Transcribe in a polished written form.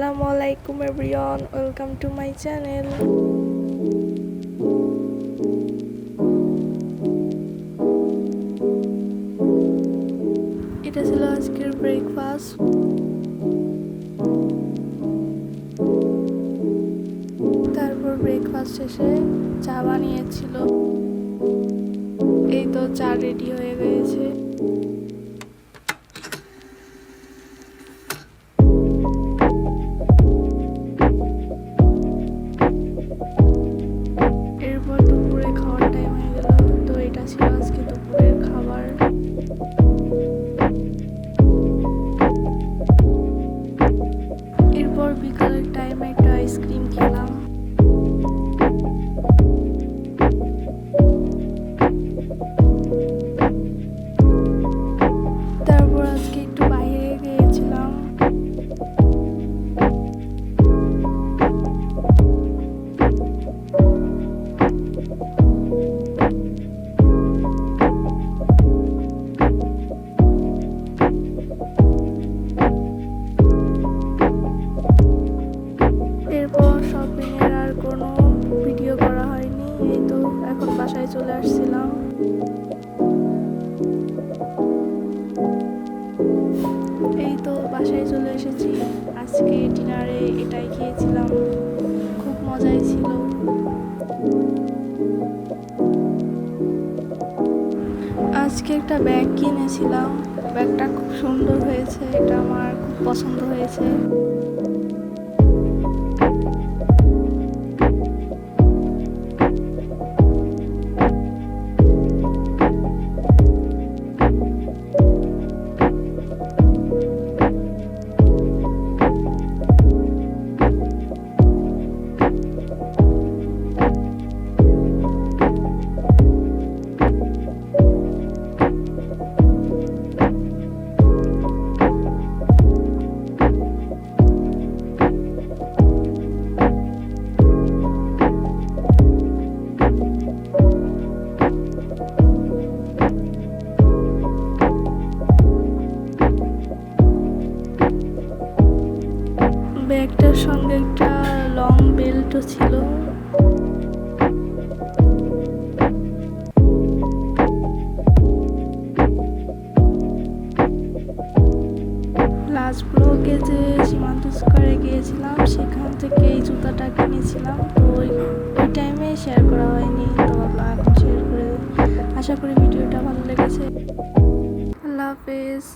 Assalamualaikum everyone, welcome to my channel. এটা ছিল আজকের ব্রেকফাস্ট। তারপর ব্রেকফাস্ট শেষে চা বানিয়েছিল। এই তো চা রেডি হয়ে গেছে। এরপর দুপুরে খাওয়ার টাইম হয়ে গেল, তো এটা ছিল আজকে দুপুরের খাবার। এরপর বিকালের টাইমে একটা আইসক্রিম খেলাম। তারপর আজকে একটু বাইরে গিয়েছিলাম। এরপর শপিং এর আর কোনো ভিডিও করা হয়নি। এই তো এখন বাসায় চলে আসছিলাম। এই তো বাসায় চলে এসেছি। আজকে ডিনারে এটাই খেয়েছিলাম, খুব মজাই ছিল। আজকে একটা ব্যাগ কিনেছিলাম, ব্যাগটা খুব সুন্দর হয়েছে, এটা আমার খুব পছন্দ হয়েছে। ব্যাগটার সঙ্গে একটা লং বেল্টও ছিল। লাস্ট ব্লগে যে সীমান্ত স্কয়ারে গিয়েছিলাম, সেখান থেকে এই জুতাটা কিনেছিলাম। তো ওই টাইমে শেয়ার করা হয়নি, তো ভাবলাম এখন শেয়ার করে। আশা করি ভিডিওটা ভালো লেগেছে। আল্লাহ হাফেজ।